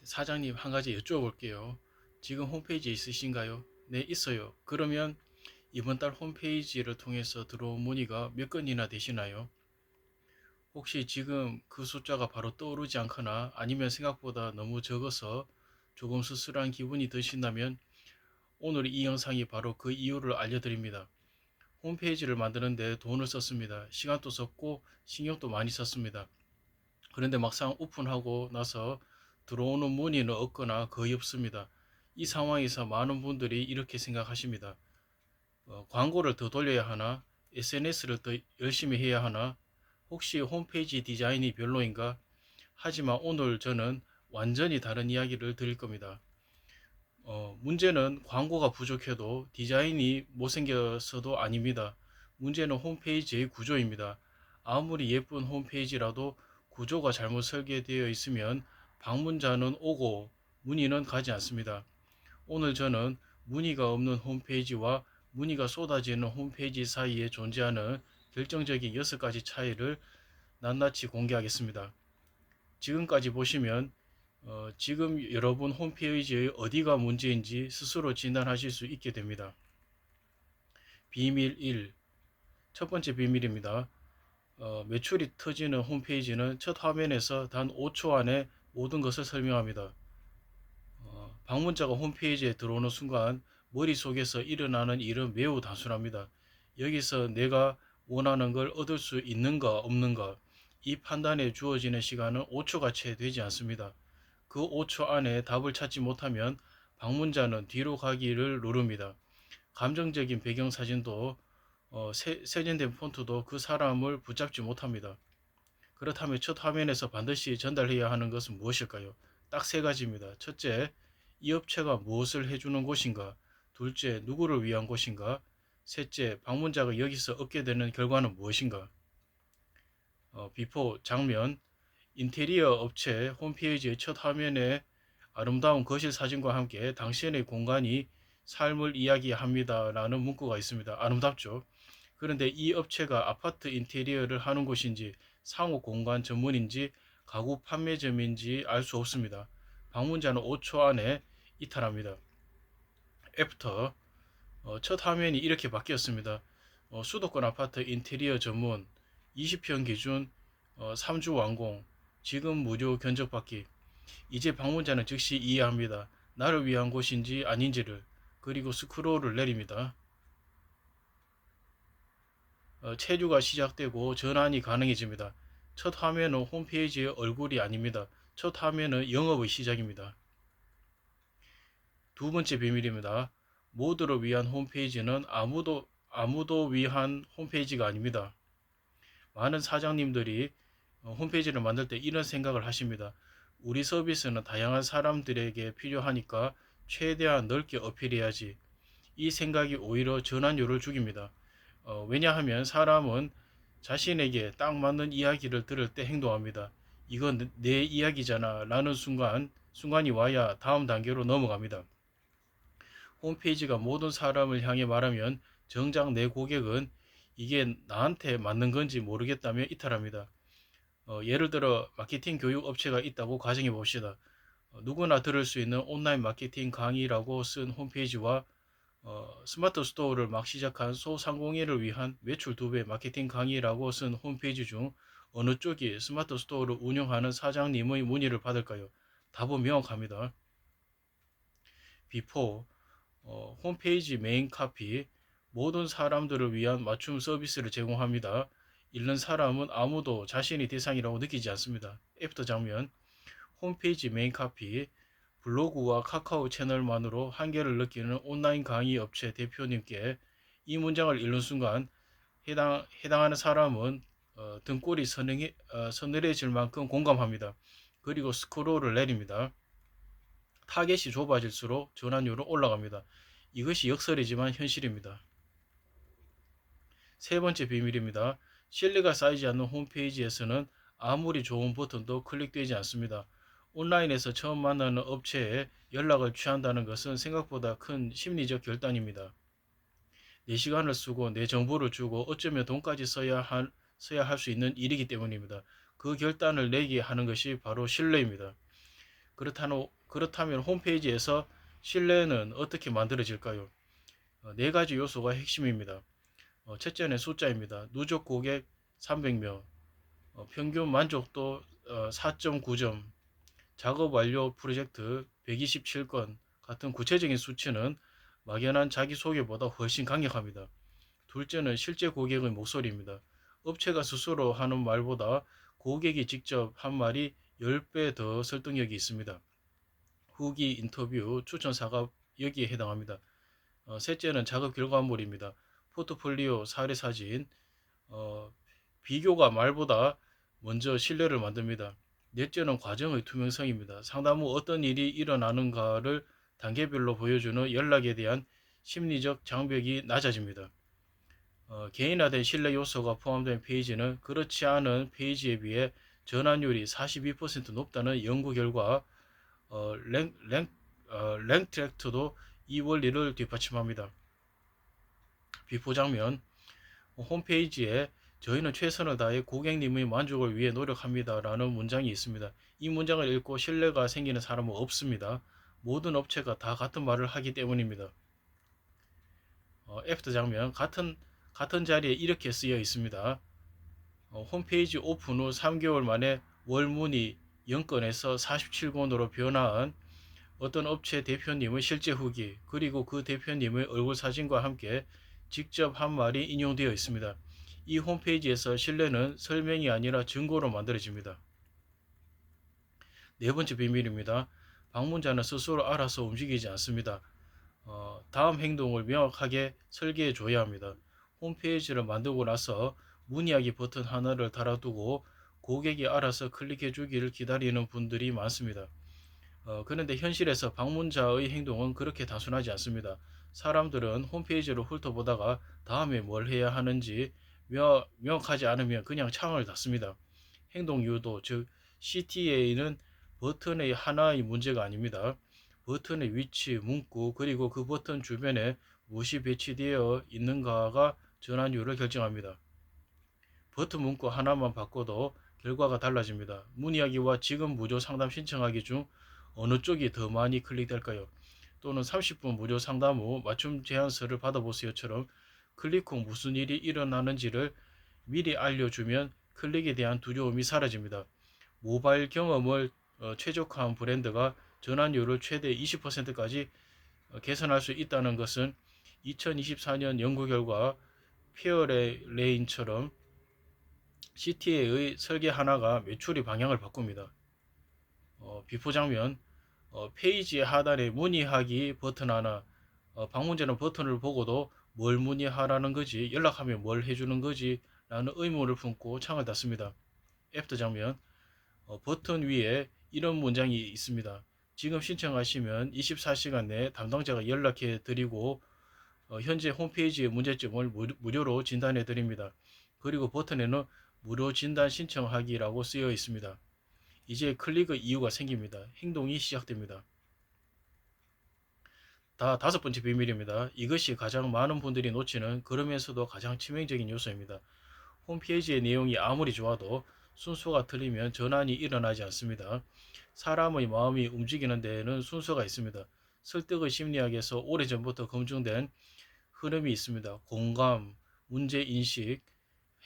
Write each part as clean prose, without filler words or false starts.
사장님, 한 가지 여쭤볼게요. 지금 홈페이지 있으신가요? 네, 있어요. 그러면 이번 달 홈페이지를 통해서 들어온 문의가 몇 건이나 되시나요? 혹시 지금 그 숫자가 바로 떠오르지 않거나 아니면 생각보다 너무 적어서 조금 씁쓸한 기분이 드신다면 오늘 이 영상이 바로 그 이유를 알려드립니다. 홈페이지를 만드는데 돈을 썼습니다. 시간도 썼고 신경도 많이 썼습니다. 그런데 막상 오픈하고 나서 들어오는 문의는 없거나 거의 없습니다. 이 상황에서 많은 분들이 이렇게 생각하십니다. 광고를 더 돌려야 하나? SNS를 더 열심히 해야 하나? 혹시 홈페이지 디자인이 별로인가? 하지만 오늘 저는 완전히 다른 이야기를 드릴 겁니다. 문제는 광고가 부족해도 디자인이 못생겨서도 아닙니다. 문제는 홈페이지의 구조입니다. 아무리 예쁜 홈페이지라도 구조가 잘못 설계되어 있으면 방문자는 오고 문의는 가지 않습니다. 오늘 저는 문의가 없는 홈페이지와 문의가 쏟아지는 홈페이지 사이에 존재하는 결정적인 6가지 차이를 낱낱이 공개하겠습니다. 지금까지 보시면 지금 여러분 홈페이지의 어디가 문제인지 스스로 진단하실 수 있게 됩니다. 비밀 1. 첫 번째 비밀입니다. 매출이 터지는 홈페이지는 첫 화면에서 단 5초 안에 모든 것을 설명합니다. 방문자가 홈페이지에 들어오는 순간 머릿속에서 일어나는 일은 매우 단순합니다. 여기서 내가 원하는 걸 얻을 수 있는가 없는가, 이 판단에 주어지는 시간은 5초가 채 되지 않습니다. 그 5초 안에 답을 찾지 못하면 방문자는 뒤로 가기를 누릅니다. 감정적인 배경사진도 세련된 폰트도 그 사람을 붙잡지 못합니다. 그렇다면 첫 화면에서 반드시 전달해야 하는 것은 무엇일까요? 딱 세 가지입니다. 첫째, 이 업체가 무엇을 해주는 곳인가? 둘째, 누구를 위한 곳인가? 셋째, 방문자가 여기서 얻게 되는 결과는 무엇인가? 비포 장면, 인테리어 업체 홈페이지의 첫 화면에 아름다운 거실 사진과 함께 당신의 공간이 삶을 이야기합니다 라는 문구가 있습니다. 아름답죠? 그런데 이 업체가 아파트 인테리어를 하는 곳인지 상호 공간 전문인지 가구 판매점인지 알 수 없습니다. 방문자는 5초 안에 이탈합니다. 애프터, 첫 화면이 이렇게 바뀌었습니다. 수도권 아파트 인테리어 전문 20평 기준 3주 완공, 지금 무료 견적받기. 이제 방문자는 즉시 이해합니다. 나를 위한 곳인지 아닌지를. 그리고 스크롤을 내립니다. 체류가 시작되고 전환이 가능해집니다. 첫 화면은 홈페이지의 얼굴이 아닙니다. 첫 화면은 영업의 시작입니다. 두 번째 비밀입니다. 모두를 위한 홈페이지는 아무도 위한 홈페이지가 아닙니다. 많은 사장님들이 홈페이지를 만들 때 이런 생각을 하십니다. 우리 서비스는 다양한 사람들에게 필요하니까 최대한 넓게 어필해야지. 이 생각이 오히려 전환율을 죽입니다. 왜냐하면 사람은 자신에게 딱 맞는 이야기를 들을 때 행동합니다. 이건 내 이야기잖아 라는 순간이 와야 다음 단계로 넘어갑니다. 홈페이지가 모든 사람을 향해 말하면 정작 내 고객은 이게 나한테 맞는 건지 모르겠다며 이탈합니다. 예를 들어 마케팅 교육 업체가 있다고 가정해 봅시다. 누구나 들을 수 있는 온라인 마케팅 강의라고 쓴 홈페이지와 스마트 스토어를 막 시작한 소상공인을 위한 매출 2배 마케팅 강의라고 쓴 홈페이지 중 어느 쪽이 스마트 스토어를 운영하는 사장님의 문의를 받을까요? 답은 명확합니다. 비포, 홈페이지 메인 카피, 모든 사람들을 위한 맞춤 서비스를 제공합니다. 읽는 사람은 아무도 자신이 대상이라고 느끼지 않습니다. 애프터 장면, 홈페이지 메인 카피, 블로그와 카카오 채널만으로 한계를 느끼는 온라인 강의 업체 대표님께 이 문장을 읽는 순간 해당하는 사람은 등골이 서늘해질 만큼 공감합니다. 그리고 스크롤을 내립니다. 타겟이 좁아질수록 전환율은 올라갑니다. 이것이 역설이지만 현실입니다. 세 번째 비밀입니다. 신뢰가 쌓이지 않는 홈페이지에서는 아무리 좋은 버튼도 클릭되지 않습니다. 온라인에서 처음 만나는 업체에 연락을 취한다는 것은 생각보다 큰 심리적 결단입니다. 내 시간을 쓰고 내 정보를 주고 어쩌면 돈까지 써야 할 수 있는 일이기 때문입니다. 그 결단을 내게 하는 것이 바로 신뢰입니다. 그렇다면 홈페이지에서 신뢰는 어떻게 만들어질까요? 네 가지 요소가 핵심입니다. 첫째는 숫자입니다. 누적 고객 300명, 평균 만족도 4.9점, 작업 완료 프로젝트 127건 같은 구체적인 수치는 막연한 자기소개보다 훨씬 강력합니다. 둘째는 실제 고객의 목소리입니다. 업체가 스스로 하는 말보다 고객이 직접 한 말이 10배 더 설득력이 있습니다. 후기, 인터뷰, 추천사가 여기에 해당합니다. 셋째는 작업 결과물입니다. 포트폴리오, 사례 사진, 어, 비교가 말보다 먼저 신뢰를 만듭니다. 넷째는 과정의 투명성입니다. 상담 후 어떤 일이 일어나는가를 단계별로 보여주는 연락에 대한 심리적 장벽이 낮아집니다. 개인화된 신뢰 요소가 포함된 페이지는 그렇지 않은 페이지에 비해 전환율이 42% 높다는 연구 결과 랭트랙트도 이 원리를 뒷받침합니다. 비포 장면 홈페이지에 저희는 최선을 다해 고객님의 만족을 위해 노력합니다 라는 문장이 있습니다. 이 문장을 읽고 신뢰가 생기는 사람은 없습니다. 모든 업체가 다 같은 말을 하기 때문입니다. 애프터 장면 같은 자리에 이렇게 쓰여 있습니다. 홈페이지 오픈 후 3개월 만에 월 문의 0건에서 47건으로 변화한 어떤 업체 대표님의 실제 후기 그리고 그 대표님의 얼굴 사진과 함께 직접 한 말이 인용되어 있습니다. 이 홈페이지에서 신뢰는 설명이 아니라 증거로 만들어집니다. 네 번째 비밀입니다. 방문자는 스스로 알아서 움직이지 않습니다. 다음 행동을 명확하게 설계해 줘야 합니다. 홈페이지를 만들고 나서 문의하기 버튼 하나를 달아두고 고객이 알아서 클릭해 주기를 기다리는 분들이 많습니다. 그런데 현실에서 방문자의 행동은 그렇게 단순하지 않습니다. 사람들은 홈페이지를 훑어보다가 다음에 뭘 해야 하는지 명확하지 않으면 그냥 창을 닫습니다. 행동 유도, 즉 CTA는 버튼의 하나의 문제가 아닙니다. 버튼의 위치, 문구, 그리고 그 버튼 주변에 무엇이 배치되어 있는가가 전환율을 결정합니다. 버튼 문구 하나만 바꿔도 결과가 달라집니다. 문의하기와 지금 무료 상담 신청하기 중 어느 쪽이 더 많이 클릭될까요? 또는 30분 무료 상담 후 맞춤 제안서를 받아보세요처럼 클릭 후 무슨 일이 일어나는지를 미리 알려주면 클릭에 대한 두려움이 사라집니다. 모바일 경험을 최적화한 브랜드가 전환율을 최대 20%까지 개선할 수 있다는 것은 2024년 연구 결과 피어레인처럼 CTA의 설계 하나가 매출의 방향을 바꿉니다. 비포 장면 페이지 하단에 문의하기 버튼 하나 방문자는 버튼을 보고도 뭘 문의하라는 거지 연락하면 뭘 해주는 거지 라는 의문을 품고 창을 닫습니다. 애프터 장면 버튼 위에 이런 문장이 있습니다. 지금 신청하시면 24시간 내에 담당자가 연락해 드리고 현재 홈페이지의 문제점을 무료로 진단해 드립니다. 그리고 버튼에는 무료 진단 신청하기라고 쓰여 있습니다. 이제 클릭의 이유가 생깁니다. 행동이 시작됩니다. 다섯 번째 비밀입니다. 이것이 가장 많은 분들이 놓치는 그러면서도 가장 치명적인 요소입니다. 홈페이지의 내용이 아무리 좋아도 순서가 틀리면 전환이 일어나지 않습니다. 사람의 마음이 움직이는 데에는 순서가 있습니다. 설득의 심리학에서 오래전부터 검증된 흐름이 있습니다. 공감, 문제인식,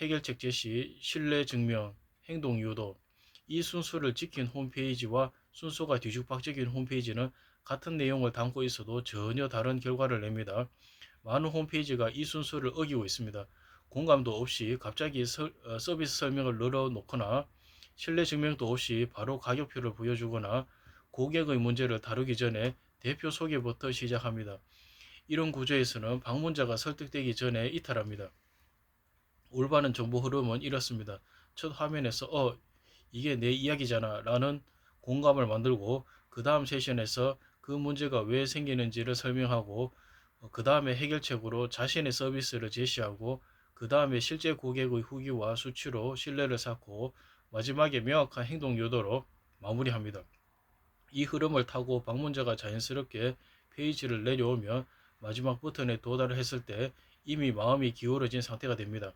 해결책 제시, 신뢰 증명, 행동 유도. 이 순서를 지킨 홈페이지와 순서가 뒤죽박죽인 홈페이지는 같은 내용을 담고 있어도 전혀 다른 결과를 냅니다. 많은 홈페이지가 이 순서를 어기고 있습니다. 공감도 없이 갑자기 서비스 설명을 늘어놓거나 신뢰 증명도 없이 바로 가격표를 보여주거나 고객의 문제를 다루기 전에 대표 소개부터 시작합니다. 이런 구조에서는 방문자가 설득되기 전에 이탈합니다. 올바른 정보 흐름은 이렇습니다. 첫 화면에서 이게 내 이야기잖아 라는 공감을 만들고 그 다음 세션에서 그 문제가 왜 생기는지를 설명하고 그 다음에 해결책으로 자신의 서비스를 제시하고 그 다음에 실제 고객의 후기와 수치로 신뢰를 쌓고 마지막에 명확한 행동 요도로 마무리합니다. 이 흐름을 타고 방문자가 자연스럽게 페이지를 내려오면 마지막 버튼에 도달을 했을 때 이미 마음이 기울어진 상태가 됩니다.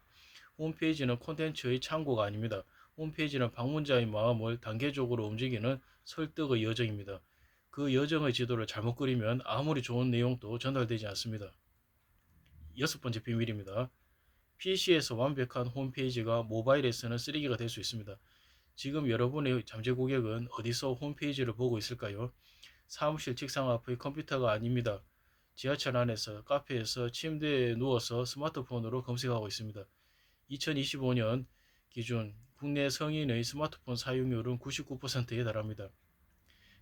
홈페이지는 콘텐츠의 창고가 아닙니다. 홈페이지는 방문자의 마음을 단계적으로 움직이는 설득의 여정입니다. 그 여정의 지도를 잘못 그리면 아무리 좋은 내용도 전달되지 않습니다. 여섯 번째 비밀입니다. PC에서 완벽한 홈페이지가 모바일에서는 쓰레기가 될 수 있습니다. 지금 여러분의 잠재 고객은 어디서 홈페이지를 보고 있을까요? 사무실 책상 앞의 컴퓨터가 아닙니다. 지하철 안에서, 카페에서, 침대에 누워서 스마트폰으로 검색하고 있습니다. 2025년 기준 국내 성인의 스마트폰 사용률은 99%에 달합니다.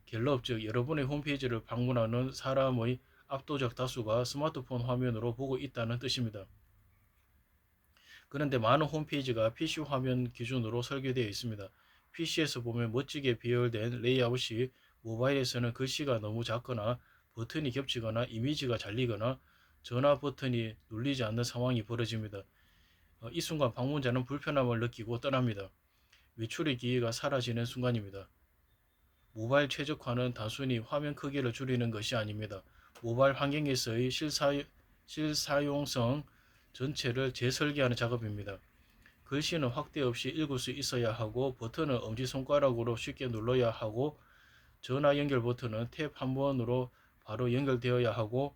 갤럽, 즉 여러분의 홈페이지를 방문하는 사람의 압도적 다수가 스마트폰 화면으로 보고 있다는 뜻입니다. 그런데 많은 홈페이지가 PC 화면 기준으로 설계되어 있습니다. PC에서 보면 멋지게 배열된 레이아웃이 모바일에서는 글씨가 너무 작거나 버튼이 겹치거나 이미지가 잘리거나 전화 버튼이 눌리지 않는 상황이 벌어집니다. 이 순간 방문자는 불편함을 느끼고 떠납니다. 외출의 기회가 사라지는 순간입니다. 모바일 최적화는 단순히 화면 크기를 줄이는 것이 아닙니다. 모바일 환경에서의 실사용성 전체를 재설계하는 작업입니다. 글씨는 확대 없이 읽을 수 있어야 하고 버튼은 엄지손가락으로 쉽게 눌러야 하고 전화 연결 버튼은 탭 한 번으로 바로 연결되어야 하고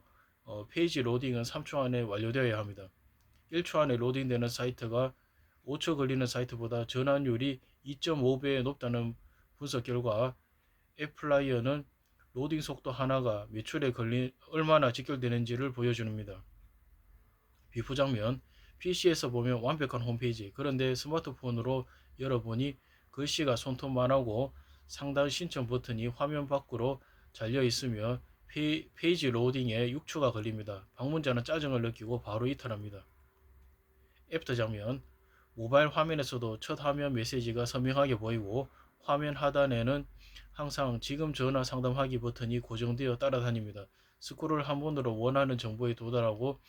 페이지 로딩은 3초 안에 완료되어야 합니다. 1초 안에 로딩되는 사이트가 5초 걸리는 사이트보다 전환율이 2.5배 높다는 분석 결과 앱플라이어는 로딩 속도 하나가 매출에 얼마나 직결되는지를 보여줍니다. 비프 장면, PC에서 보면 완벽한 홈페이지, 그런데 스마트폰으로 열어보니 글씨가 손톱만하고 상단 신청 버튼이 화면 밖으로 잘려 있으며 페이지 로딩에 6초가 걸립니다. 방문자는 짜증을 느끼고 바로 이탈합니다. 애프터 장면, 모바일 화면에서도 첫 화면 메시지가 선명하게 보이고 화면 하단에는 항상 지금 전화 상담하기 버튼이 고정되어 따라다닙니다. 스크롤 한 번으로 원하는 정보에 도달하고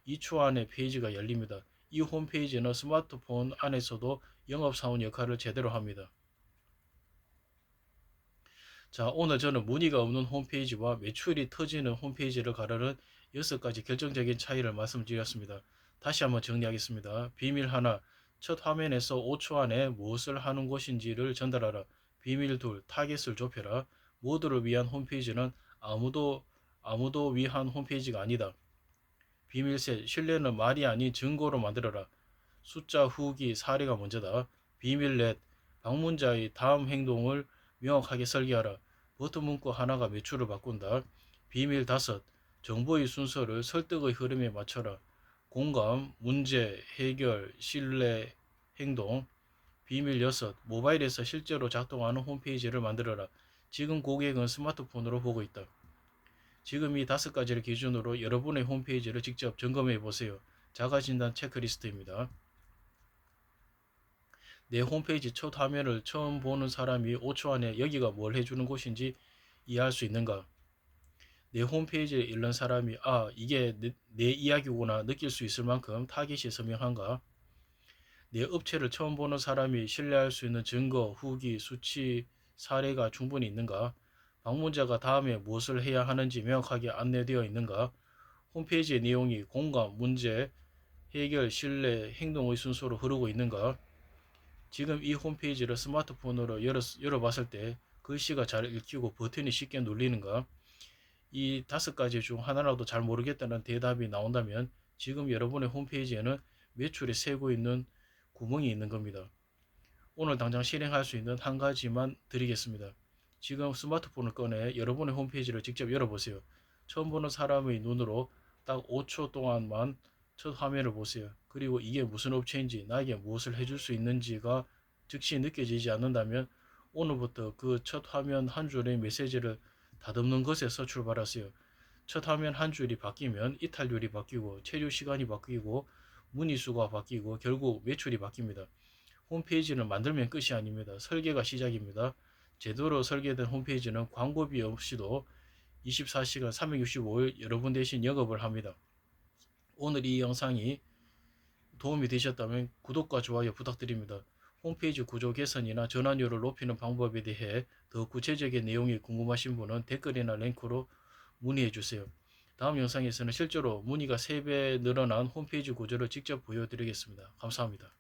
2초 안에 페이지가 열립니다. 이 홈페이지는 스마트폰 안에서도 영업사원 역할을 제대로 합니다. 자, 오늘 저는 문의가 없는 홈페이지와 매출이 터지는 홈페이지를 가르는 6가지 결정적인 차이를 말씀드렸습니다. 다시 한번 정리하겠습니다. 비밀 하나, 첫 화면에서 5초 안에 무엇을 하는 곳인지를 전달하라. 비밀 둘, 타겟을 좁혀라. 모두를 위한 홈페이지는 아무도 위한 홈페이지가 아니다. 비밀 셋, 신뢰는 말이 아닌 증거로 만들어라. 숫자, 후기, 사례가 먼저다. 비밀 넷, 방문자의 다음 행동을 명확하게 설계하라. 버튼 문구 하나가 매출을 바꾼다. 비밀 다섯, 정보의 순서를 설득의 흐름에 맞춰라. 공감, 문제, 해결, 신뢰, 행동. 비밀 여섯, 모바일에서 실제로 작동하는 홈페이지를 만들어라. 지금 고객은 스마트폰으로 보고 있다. 지금 이 5가지를 기준으로 여러분의 홈페이지를 직접 점검해 보세요. 자가진단 체크리스트입니다. 내 홈페이지 첫 화면을 처음 보는 사람이 5초 안에 여기가 뭘 해주는 곳인지 이해할 수 있는가? 내 홈페이지를 읽는 사람이 이게 내 이야기구나 느낄 수 있을 만큼 타깃이 선명한가? 내 업체를 처음 보는 사람이 신뢰할 수 있는 증거, 후기, 수치, 사례가 충분히 있는가? 방문자가 다음에 무엇을 해야 하는지 명확하게 안내되어 있는가? 홈페이지의 내용이 공감, 문제, 해결, 신뢰, 행동의 순서로 흐르고 있는가? 지금 이 홈페이지를 스마트폰으로 열어봤을 때 글씨가 잘 읽히고 버튼이 쉽게 눌리는가? 이 5가지 중 하나라도 잘 모르겠다는 대답이 나온다면 지금 여러분의 홈페이지에는 매출이 새고 있는 구멍이 있는 겁니다. 오늘 당장 실행할 수 있는 한 가지만 드리겠습니다. 지금 스마트폰을 꺼내 여러분의 홈페이지를 직접 열어보세요. 처음 보는 사람의 눈으로 딱 5초 동안만 첫 화면을 보세요. 그리고 이게 무슨 업체인지 나에게 무엇을 해줄 수 있는지가 즉시 느껴지지 않는다면 오늘부터 그 첫 화면 한 줄의 메시지를 다듬는 것에서 출발하세요. 첫 화면 한 줄이 바뀌면 이탈률이 바뀌고 체류 시간이 바뀌고 문의수가 바뀌고 결국 매출이 바뀝니다. 홈페이지는 만들면 끝이 아닙니다. 설계가 시작입니다. 제대로 설계된 홈페이지는 광고비 없이도 24시간 365일 여러분 대신 영업을 합니다. 오늘 이 영상이 도움이 되셨다면 구독과 좋아요 부탁드립니다. 홈페이지 구조 개선이나 전환율을 높이는 방법에 대해 더 구체적인 내용이 궁금하신 분은 댓글이나 링크로 문의해 주세요. 다음 영상에서는 실제로 문의가 3배 늘어난 홈페이지 구조를 직접 보여드리겠습니다. 감사합니다.